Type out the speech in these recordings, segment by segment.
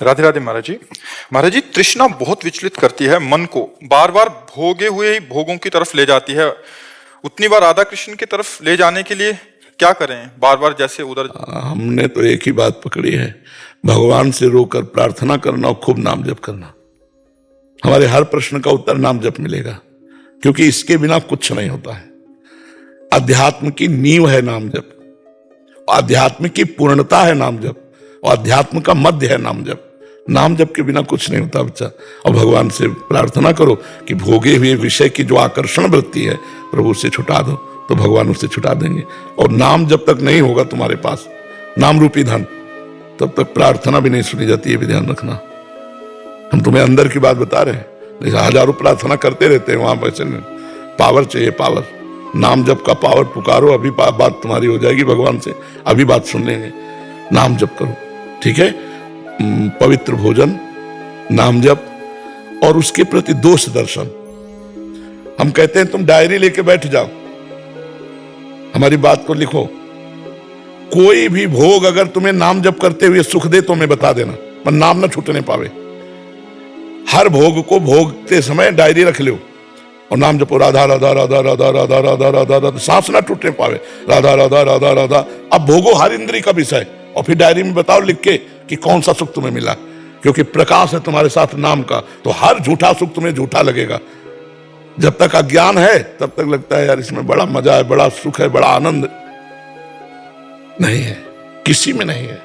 राधे राधे महाराज जी। महाराज जी, तृष्णा बहुत विचलित करती है मन को, बार बार भोगे हुए ही भोगों की तरफ ले जाती है। उतनी बार राधा कृष्ण की तरफ ले जाने के लिए क्या करें? बार बार जैसे उधर हमने तो एक ही बात पकड़ी है, भगवान से रोकर प्रार्थना करना और खूब नाम जप करना। हमारे हर प्रश्न का उत्तर नाम जप मिलेगा, क्योंकि इसके बिना कुछ नहीं होता है। अध्यात्म की नींव है नाम जप, अध्यात्म की पूर्णता है नाम जप, और अध्यात्म का मध्य है नाम जप। नाम जप के बिना कुछ नहीं होता बच्चा। और भगवान से प्रार्थना करो कि भोगे हुए विषय की जो आकर्षण वृत्ति है प्रभु से छुटा दो, तो भगवान उससे छुटा देंगे। और नाम जब तक नहीं होगा तुम्हारे पास नाम रूपी धन, तब तक प्रार्थना भी नहीं सुनी जाती है, भी ध्यान रखना। हम तुम्हें अंदर की बात बता रहे हैं, जैसे हजारों प्रार्थना करते रहते हैं, वहां वैसे नहीं। पावर चाहिए, पावर। नाम जप का पावर पुकारो, अभी बात तुम्हारी हो जाएगी भगवान से, अभी बात सुन लेंगे। नाम जप करो, ठीक है। पवित्र भोजन, नाम जप और उसके प्रति दोष दर्शन। हम कहते हैं तुम डायरी लेके बैठ जाओ, हमारी बात को लिखो। कोई भी भोग अगर तुम्हें नाम जप करते हुए सुख दे तो हमें बता देना, पर नाम ना छूटने पावे। हर भोग को भोगते समय डायरी रख लो और नाम जपो, राधा राधा राधा राधा राधा राधा राधा राधा, सांस ना टूटने पावे, राधा राधा राधा राधा। अब भोगो हर इंद्री का विषय, और फिर डायरी में बताओ लिख के कि कौन सा सुख तुम्हें मिला, क्योंकि प्रकाश है तुम्हारे साथ नाम का, तो हर झूठा सुख तुम्हें झूठा लगेगा। जब तक अज्ञान है तब तक लगता है यार इसमें बड़ा मजा है, बड़ा सुख है, बड़ा आनंद। नहीं है, किसी में नहीं है।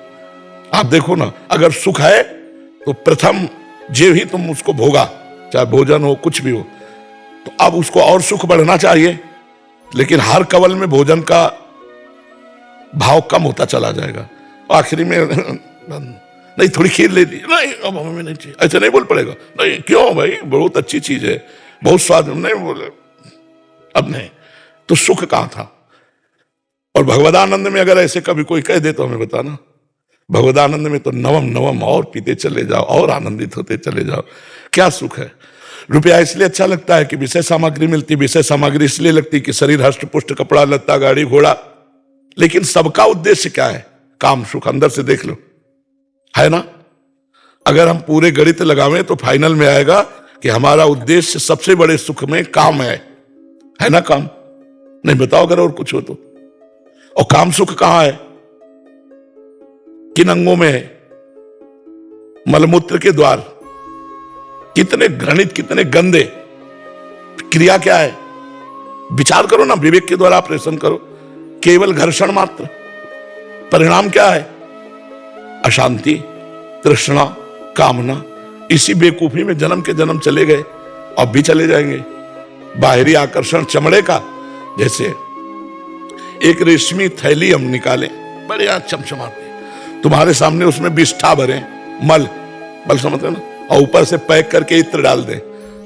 आप देखो ना, अगर सुख है तो प्रथम जो ही तुम उसको भोगा, चाहे भोजन हो कुछ भी हो, तो अब उसको और सुख बढ़ना चाहिए। लेकिन हर कवल में भोजन का भाव कम होता चला जाएगा, आखिरी में नहीं थोड़ी खीर ले दी, नहीं अब हमें नहीं चाहिए, ऐसे नहीं बोल पड़ेगा। नहीं क्यों भाई, बहुत अच्छी चीज है, बहुत स्वाद, नहीं बोले अब नहीं। तो सुख कहां था? और भगवदानंद में अगर ऐसे कभी कोई कह दे तो हमें बताना। भगवदानंद में तो नवम नवम और पीते चले जाओ और आनंदित होते चले जाओ। क्या सुख है। रुपया इसलिए अच्छा लगता है कि विषय सामग्री मिलती, विषय सामग्री इसलिए लगती कि शरीर हष्ट पुष्ट, कपड़ा लत्ता, गाड़ी घोड़ा। लेकिन सबका उद्देश्य क्या है? काम सुख। अंदर से देख लो, है ना। अगर हम पूरे गणित लगावें तो फाइनल में आएगा कि हमारा उद्देश्य सबसे बड़े सुख में काम है ना। काम नहीं बताओ अगर और कुछ हो तो। और काम सुख कहां है? किन अंगों में है? मलमूत्र के द्वार। कितने घृणित, कितने गंदे। क्रिया क्या है? विचार करो ना, विवेक के द्वारा ऑपरेशन करो। केवल घर्षण मात्र। परिणाम क्या है? अशांति, तृष्णा, कामना। इसी बेकूफी में जन्म के जन्म चले गए, अब भी चले जाएंगे। बाहरी आकर्षण चमड़े का, जैसे एक रेशमी थैली हम निकालें, बढ़िया चमचमाते, तुम्हारे सामने उसमें विष्ठा भरे, मल समझते ना, और ऊपर से पैक करके इत्र डाल दे,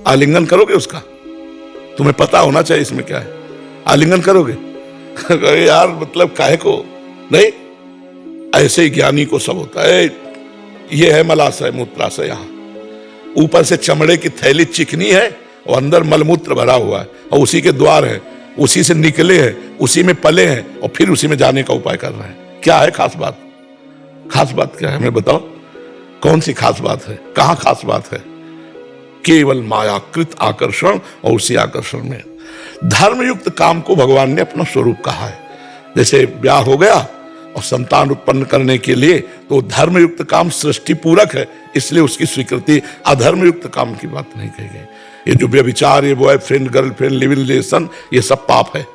आलिंगन करोगे उसका? तुम्हें पता होना चाहिए इसमें क्या है। आलिंगन करोगे? यार मतलब काहे को नहीं। ऐसे ही ज्ञानी को सब होता है। ये है मलाशय, मूत्राशय। यहां ऊपर से चमड़े की थैली चिकनी है और अंदर मलमूत्र भरा हुआ है, और उसी के द्वार है, उसी से निकले हैं, उसी में पले हैं, और फिर उसी में जाने का उपाय कर रहे हैं। क्या है खास बात? खास बात क्या है हमें बताओ। कौन सी खास बात है? कहां खास बात है? केवल मायाकृत आकर्षण, और उसी आकर्षण में धर्मयुक्त काम को भगवान ने अपना स्वरूप कहा है। जैसे ब्याह हो गया और संतान उत्पन्न करने के लिए, तो धर्मयुक्त काम सृष्टि पूरक है, इसलिए उसकी स्वीकृति। अधर्मयुक्त काम की बात नहीं कही गई। ये जो व्यभिचार, ये बॉयफ्रेंड गर्लफ्रेंड लिविंग रिलेशन, ये सब पाप है,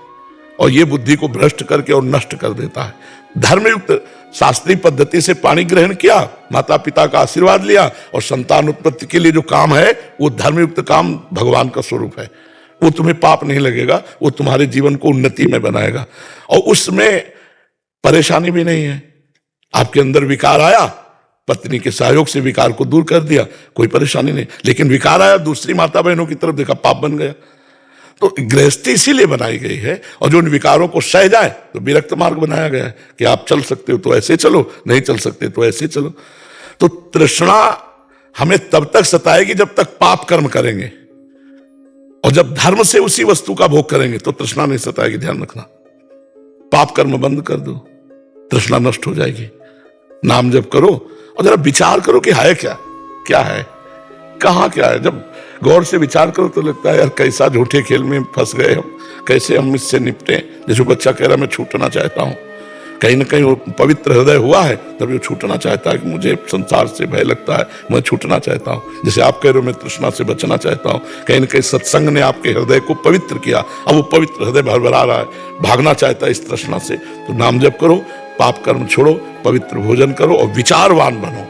और ये बुद्धि को भ्रष्ट करके और नष्ट कर देता है। धर्मयुक्त शास्त्रीय पद्धति से पाणी ग्रहण किया, माता पिता का आशीर्वाद लिया, और संतान उत्पत्ति के लिए जो काम है वो धर्मयुक्त काम भगवान का स्वरूप है। वो तुम्हें पाप नहीं लगेगा, वो तुम्हारे जीवन को उन्नति में बनाएगा, और उसमें परेशानी भी नहीं है। आपके अंदर विकार आया, पत्नी के सहयोग से विकार को दूर कर दिया, कोई परेशानी नहीं। लेकिन विकार आया, दूसरी माता बहनों की तरफ देखा, पाप बन गया। तो गृहस्थी इसीलिए बनाई गई है, और जो उन विकारों को सह जाए तो विरक्त मार्ग बनाया गया है कि आप चल सकते हो तो ऐसे चलो, नहीं चल सकते तो ऐसे चलो। तो तृष्णा हमें तब तक सताएगी जब तक पाप कर्म करेंगे, और जब धर्म से उसी वस्तु का भोग करेंगे तो तृष्णा नहीं सताएगी। ध्यान रखना, पाप कर्म बंद कर दो, तृष्णा नष्ट हो जाएगी। नाम जप करो और जरा विचार करो कि है क्या, क्या है, कहाँ क्या है। जब गौर से विचार करो तो लगता है यार कैसा झूठे खेल में फंस गए हम, कैसे हम इससे निपटे। जैसे बच्चा कह रहा मैं छूटना चाहता हूँ, कहीं ना कहीं वो पवित्र हृदय हुआ है तब वो छूटना चाहता है कि मुझे संसार से भय लगता है, मैं छूटना चाहता हूँ। जैसे आप कह रहे हो मैं तृष्णा से बचना चाहता हूँ, कहीं ना कहीं सत्संग ने आपके हृदय को पवित्र किया, अब वो पवित्र हृदय भरभरा रहा है, भागना चाहता है इस तृष्णा से। तो नाम जप करो, पाप कर्म छोड़ो, पवित्र भोजन करो और विचारवान बनो।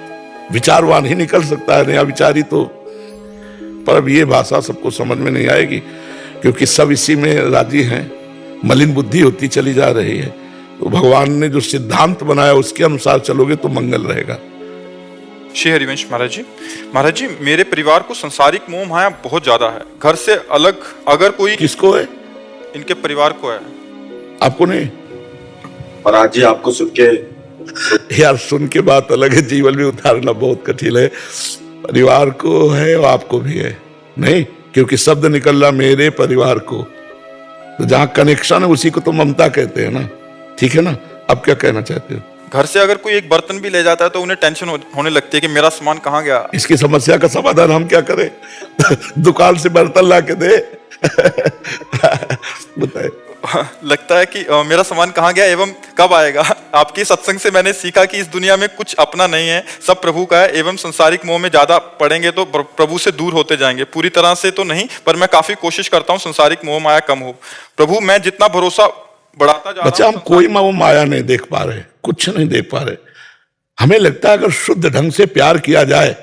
विचारवान ही निकल सकता है, नया विचारी तो। पर अब ये भाषा सबको समझ में नहीं आएगी क्योंकि सब इसी में राजी हैं, मलिन बुद्धि होती चली जा रही है। तो भगवान ने जो सिद्धांत बनाया उसके अनुसार चलोगे तो मंगल रहेगा। श्री हरिवंश महाराज जी मेरे परिवार को संसारिक मोह माया बहुत ज्यादा है। घर से अलग अगर कोई, किसको है? इनके परिवार को है। आपको नहीं? महाराज जी आपको सुन के यार सुन के बात अलग है, जीवन में उतारना बहुत कठिन है। परिवार को है और आपको भी है नहीं, क्योंकि शब्द निकल रहा मेरे परिवार को, तो जहां कनेक्शन है उसी को तो ममता कहते हैं ना। ठीक है ना, अब क्या कहना चाहते हो? घर से अगर कोई एक बर्तन भी ले जाता है तो उन्हें टेंशन होने लगती है कि मेरा सामान कहाँ गया। इसकी समस्या का समाधान हम क्या करें? दुकान से बर्तन ला के दे। बताए लगता है कि मेरा सामान कहाँ गया एवं कब आएगा। आपकी सत्संग से मैंने सीखा कि इस दुनिया में कुछ अपना नहीं है, सब प्रभु का है एवं संसारिक मोह में ज्यादा पड़ेंगे तो प्रभु से दूर होते जाएंगे। पूरी तरह से तो नहीं, पर मैं काफी कोशिश करता हूँ संसारिक मोह माया कम हो। प्रभु मैं जितना भरोसा बढ़ाता जा बच्चा, हम कोई माया नहीं देख पा रहे, कुछ नहीं देख पा रहे। हमें लगता है अगर शुद्ध ढंग से प्यार किया जाए,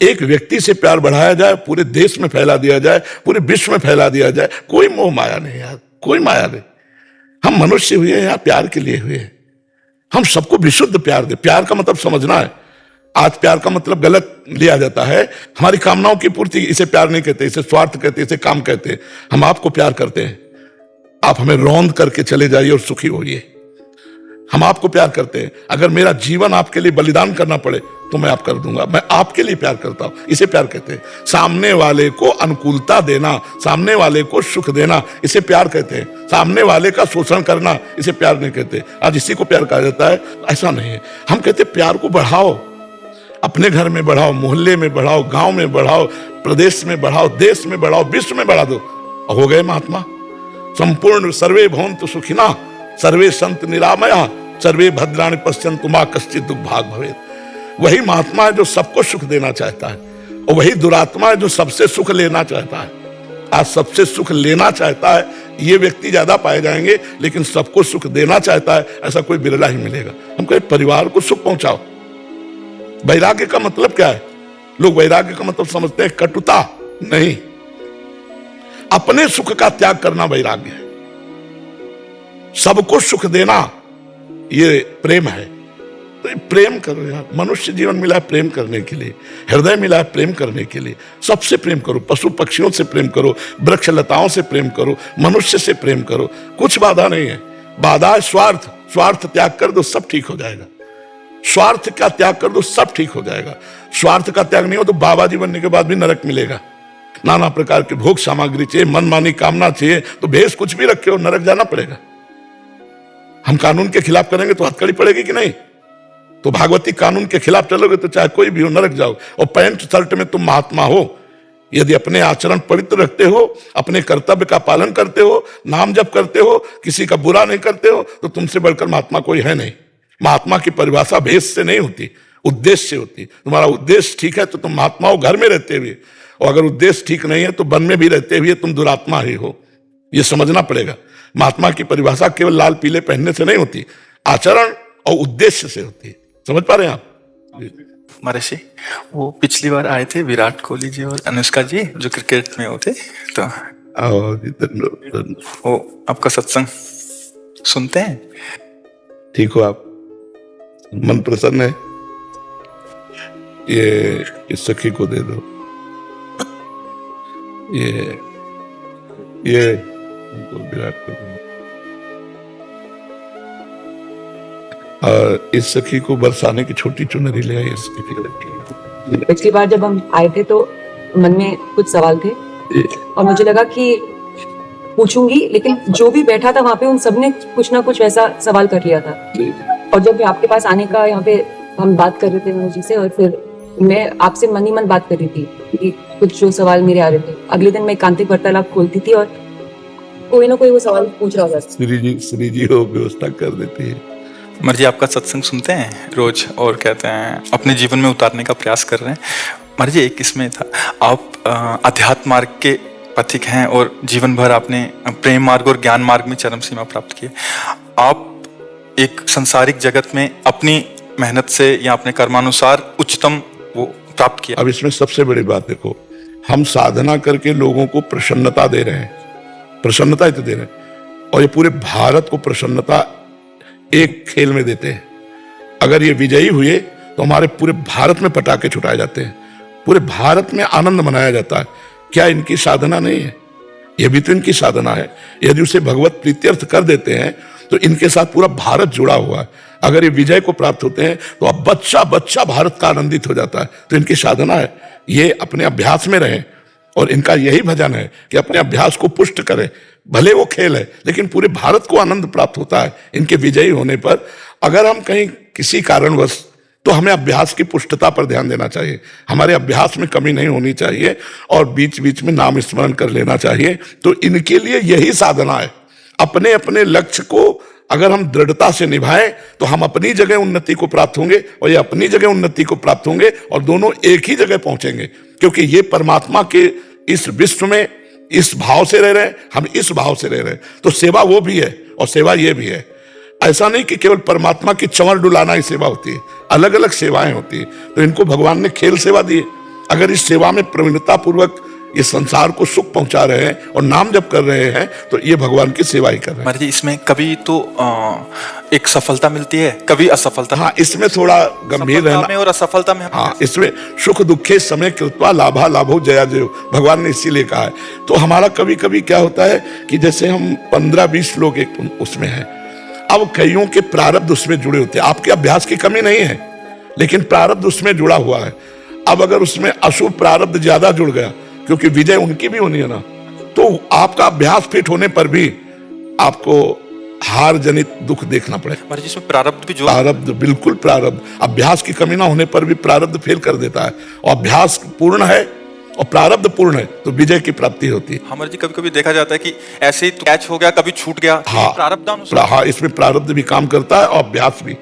एक व्यक्ति से प्यार बढ़ाया जाए, पूरे देश में फैला दिया जाए, पूरे विश्व में फैला दिया जाए, कोई मोह माया नहीं यार, कोई माया नहीं। हम मनुष्य हुए हैं यार, प्यार के लिए हुए हैं। हम सबको विशुद्ध प्यार दे। प्यार का मतलब समझना है। आज प्यार का मतलब गलत लिया जाता है। हमारी कामनाओं की पूर्ति, इसे प्यार नहीं कहते, इसे स्वार्थ कहते, इसे काम कहते। हम आपको प्यार करते हैं, आप हमें रौंद करके चले जाइए और सुखी होइए। हम आपको प्यार करते हैं। अगर मेरा जीवन आपके लिए बलिदान करना पड़े तो मैं आप कर दूंगा। मैं आपके लिए प्यार करता हूं, इसे प्यार कहते हैं। सामने वाले को अनुकूलता देना, सामने वाले को सुख देना, इसे प्यार कहते हैं। सामने वाले का शोषण करना, इसे प्यार नहीं कहते। आज इसी को प्यार कहा जाता है, ऐसा नहीं है। हम कहते प्यार को बढ़ाओ, अपने घर में बढ़ाओ, मोहल्ले में बढ़ाओ, गांव में बढ़ाओ, प्रदेश में बढ़ाओ, देश में बढ़ाओ, विश्व में बढ़ा दो। हो गए महात्मा। संपूर्ण सर्वे भवन्तु सुखिना, सर्वे संत निरामया, सर्वे भद्राणि पश्यन्तु मा कश्चित् दुर्भाग् भवेत्। वही महात्मा है जो सबको सुख देना चाहता है, और वही दुरात्मा है जो सबसे सुख लेना चाहता है। आज सबसे सुख लेना चाहता है ये व्यक्ति ज्यादा पाए जाएंगे, लेकिन सबको सुख देना चाहता है ऐसा कोई बिरला ही मिलेगा। हम कहें परिवार को सुख पहुंचाओ। वैराग्य का मतलब क्या है? लोग वैराग्य का मतलब समझते हैं कटुता, नहीं। अपने सुख का त्याग करना वैराग्य है। सबको सुख देना ये प्रेम है। तो प्रेम करो यार। मनुष्य जीवन मिला है प्रेम करने के लिए, हृदय मिला है प्रेम करने के लिए। सबसे प्रेम करो, पशु पक्षियों से प्रेम करो, वृक्ष लताओं से प्रेम करो, मनुष्य से प्रेम करो। कुछ बाधा नहीं है। बाधा है स्वार्थ। स्वार्थ त्याग कर दो, सब ठीक हो जाएगा। स्वार्थ का त्याग कर दो, सब ठीक हो जाएगा। स्वार्थ का त्याग नहीं हो तो बाबा जी बनने के बाद भी नरक मिलेगा। नाना प्रकार की भोग सामग्री चाहिए, मनमानी कामना चाहिए, तो भेष कुछ भी रखे हो, नरक जाना पड़ेगा। हम कानून के खिलाफ करेंगे तो हथकड़ी पड़ेगी कि नहीं? तो भागवती कानून के खिलाफ चलोगे तो चाहे कोई भी हो नरक जाओ। और पैंट शर्ट में तुम महात्मा हो, यदि अपने आचरण पवित्र रखते हो, अपने कर्तव्य का पालन करते हो, नाम जप करते हो, किसी का बुरा नहीं करते हो, तो तुमसे बढ़कर महात्मा कोई है नहीं। महात्मा की परिभाषा भेष से नहीं होती, उद्देश्य से होती। तुम्हारा उद्देश्य ठीक है तो तुम महात्मा हो घर में रहते हुए, और अगर उद्देश्य ठीक नहीं है तो वन में भी रहते हुए तुम दुरात्मा ही हो। यह समझना पड़ेगा। महात्मा की परिभाषा केवल लाल पीले पहनने से नहीं होती, आचरण और उद्देश्य से होती है। समझ पा रहे हैं आप? महर्षि, वो पिछली बार आए थे विराट कोहली जी और अनुष्का जी जो क्रिकेट में होते, तो वो आपका सत्संग सुनते हैं। ठीक हो आप? मन प्रसन्न है? ये इस सखी को दे दो। ये विराट को दो। और इस सखी को बरसाने की छोटी चुनरी ले आई। पिछली बार जब हम आए थे तो मन में कुछ सवाल थे और मुझे लगा कि पूछूंगी, लेकिन जो भी बैठा था वहाँ पे उन सबने कुछ ना कुछ वैसा सवाल कर लिया था। और जब आपके पास आने का यहाँ पे हम बात कर रहे थे मनोज जी से, और फिर मैं आपसे मन ही मन बात कर रही थी कि कुछ जो सवाल मेरे आ रहे थे, अगले दिन मैं एकांतिक वार्तालाप खोलती थी और कोई ना कोई वो सवाल पूछ रहा होगा। श्री जी वो व्यवस्था कर देती है। महाराज जी आपका सत्संग सुनते हैं रोज और कहते हैं अपने जीवन में उतारने का प्रयास कर रहे हैं। महाराज जी एक इसमें था, आप अध्यात्म मार्ग के पथिक हैं और जीवन भर आपने प्रेम मार्ग और ज्ञान मार्ग में चरम सीमा प्राप्त की। आप एक सांसारिक जगत में अपनी मेहनत से या अपने कर्मानुसार उच्चतम वो प्राप्त किया। अब इसमें सबसे बड़ी बात देखो, हम साधना करके लोगों को प्रसन्नता दे रहे हैं, प्रसन्नता ही तो दे रहे हैं, और ये पूरे भारत को प्रसन्नता एक खेल में देते हैं। अगर ये विजयी हुए तो हमारे पूरे भारत में पटाखे छुटाए जाते हैं, पूरे भारत में आनंद मनाया जाता है। क्या इनकी साधना नहीं है? ये भी तो इनकी साधना है। यदि उसे भगवत प्रीत्यर्थ कर देते हैं तो इनके साथ पूरा भारत जुड़ा हुआ है। अगर ये विजय को प्राप्त होते हैं तो अब बच्चा बच्चा भारत का आनंदित हो जाता है। तो इनकी साधना है, ये अपने अभ्यास में रहें, और इनका यही भजन है कि अपने अभ्यास को पुष्ट करें। भले वो खेल है लेकिन पूरे भारत को आनंद प्राप्त होता है इनके विजयी होने पर। अगर हम कहीं किसी कारणवश, तो हमें अभ्यास की पुष्टता पर ध्यान देना चाहिए, हमारे अभ्यास में कमी नहीं होनी चाहिए, और बीच बीच में नाम स्मरण कर लेना चाहिए। तो इनके लिए यही साधना है। अपने अपने लक्ष्य को अगर हम दृढ़ता से निभाएं तो हम अपनी जगह उन्नति को प्राप्त होंगे, और ये अपनी जगह उन्नति को प्राप्त होंगे, और दोनों एक ही जगह पहुंचेंगे। क्योंकि ये परमात्मा के इस विश्व में इस भाव से रह रहे हैं, हम इस भाव से रह रहे हैं। तो सेवा वो भी है और सेवा ये भी है। ऐसा नहीं कि केवल परमात्मा की चंवर डुलाना ही सेवा होती है, अलग अलग सेवाएं होती है। तो इनको भगवान ने खेल सेवा दी है। अगर इस सेवा में प्रवीणता पूर्वक ये संसार को सुख पहुंचा रहे हैं और नाम जप कर रहे हैं, तो ये भगवान की सेवा ही कर रहे हैं। महाराज जी इसमें कभी तो एक सफलता मिलती है, कभी असफलता। हाँ, इसमें थोड़ा गंभीर सफलता रहना में और असफलता में हाँ, इसमें सुख दुखे समय कृत्वा लाभा लाभो जया जयो, भगवान ने इसीलिए कहा है। तो हमारा कभी कभी क्या होता है कि जैसे हम 15-20 लोग एक उसमें हैं, अब कईयों के प्रारब्ध उसमें जुड़े होते हैं। आपके अभ्यास की कमी नहीं है, लेकिन प्रारब्ध उसमें जुड़ा हुआ है। अब अगर उसमें अशुभ प्रारब्ध ज्यादा जुड़ गया, क्योंकि विजय उनकी भी होनी है ना, तो आपका अभ्यास फिट होने पर भी आपको हार जनित दुख देखना पड़ेगा। महाराज जी इसमें प्रारब्ध भी जो प्रारब्ध, बिल्कुल प्रारब्ध, अभ्यास की कमी ना होने पर भी प्रारब्ध फेल कर देता है। और अभ्यास पूर्ण है और प्रारब्ध पूर्ण है तो विजय की प्राप्ति होती है। हमारे जी कभी कभी देखा जाता है कि ऐसे ही तो कैच हो गया, कभी छूट गया। हाँ, प्रारब्धानुसार हाँ, इसमें प्रारब्ध भी काम करता है और अभ्यास भी।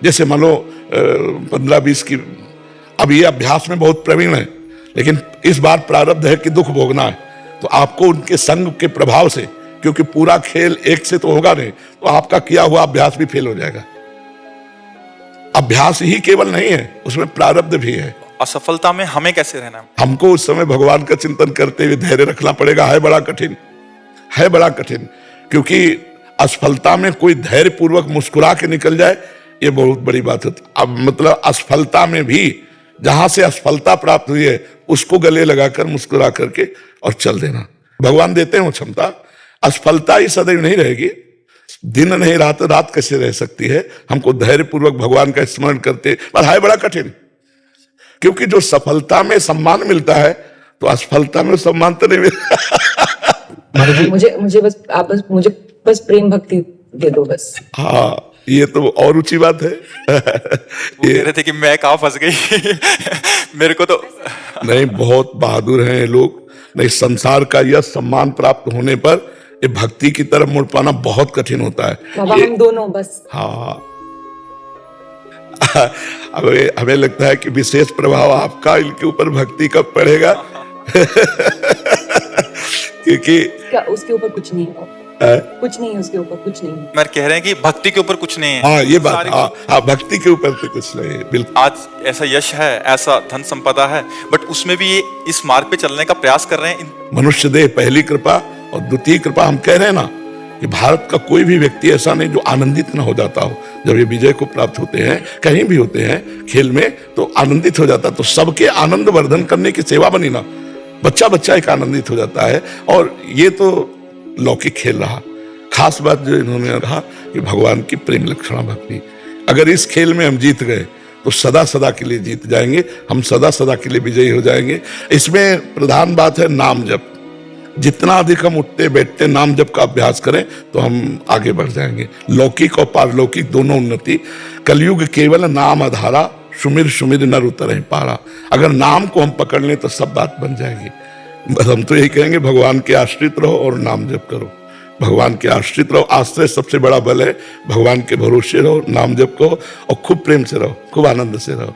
जैसे मान लो 15-20 की, अब ये अभ्यास में बहुत प्रवीण है, लेकिन इस बार प्रारब्ध है कि दुख भोगना है, तो आपको उनके संग के प्रभाव से, क्योंकि पूरा खेल एक से तो होगा नहीं, तो आपका किया हुआ अभ्यास भी फेल हो जाएगा। अभ्यास ही केवल नहीं है, उसमें प्रारब्ध भी है। असफलता में हमें कैसे रहना है? हमको उस समय भगवान का चिंतन करते हुए धैर्य रखना पड़ेगा। है बड़ा कठिन, है बड़ा कठिन, क्योंकि असफलता में कोई धैर्य पूर्वक मुस्कुरा के निकल जाए, ये बहुत बड़ी बात होती। अब मतलब असफलता में भी जहां से असफलता प्राप्त हुई है उसको गले लगाकर मुस्कुरा करके और चल देना। भगवान देते हैं वो क्षमता। असफलता ही सदैव नहीं रहेगी, दिन नहीं रात, रात कैसे रह सकती है। हमको धैर्य पूर्वक भगवान का स्मरण करते, पर है बड़ा कठिन, क्योंकि जो सफलता में सम्मान मिलता है तो असफलता में सम्मान तो नहीं मिलता। मुझे बस आप मुझे प्रेम भक्ति दे दो बस। हाँ, ये तो और ऊंची बात है। वो कह रहे थे कि मैं कहाँ फंस गई। मेरे को तो नहीं, बहुत बहादुर हैं ये लोग। नहीं, संसार का यह सम्मान प्राप्त होने पर ये भक्ति की तरफ मुड़ पाना बहुत कठिन होता है। बाबा हम दोनों बस। हाँ, हमें लगता है कि विशेष प्रभाव आपका इनके ऊपर भक्ति का पड़ेगा। क्योंकि क्या उसके ऊपर कुछ नहीं है, कुछ नहीं है उसके ऊपर, कुछ नहीं है। मैं कह रहे हैं कि भक्ति के ऊपर कुछ नहीं है। हाँ, ये बात, हाँ, भक्ति के ऊपर तो कुछ नहीं है, बिल्कुल। आज ऐसा यश है, ऐसा धन संपदा है, बट उसमें भी ये इस मार्ग पे चलने का प्रयास कर रहे हैं। मनुष्य देह पहली कृपा और द्वितीय कृपा। हम कह रहे हैं ना कि भारत का कोई भी व्यक्ति ऐसा नहीं जो आनंदित ना हो जाता हो जब ये विजय को प्राप्त होते हैं। कहीं भी होते हैं खेल में तो आनंदित हो जाता, तो सबके आनंद वर्धन करने की सेवा बनी ना, बच्चा बच्चा एक आनंदित हो जाता है। और ये तो लौकिक खेल रहा। खास बात जो इन्होंने कहा कि भगवान की प्रेम लक्षणा भक्ति, अगर इस खेल में हम जीत गए तो सदा सदा के लिए जीत जाएंगे, हम सदा सदा के लिए विजयी हो जाएंगे। इसमें प्रधान बात है नाम जप। जितना अधिक हम उठते बैठते नाम जप का अभ्यास करें तो हम आगे बढ़ जाएंगे। लौकिक और पारलौकिक दोनों उन्नति। कलयुग केवल नाम आधारा, सुमिर सुमिर नर उतरहि पारा। अगर नाम को हम पकड़ लें तो सब बात बन जाएगी। बस हम तो यही कहेंगे, भगवान के आश्रित रहो और नाम जप करो। भगवान के आश्रित रहो, आश्रय सबसे बड़ा बल है। भगवान के भरोसे रहो, नाम जप करो और खूब प्रेम से रहो, खूब आनंद से रहो।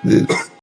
जी।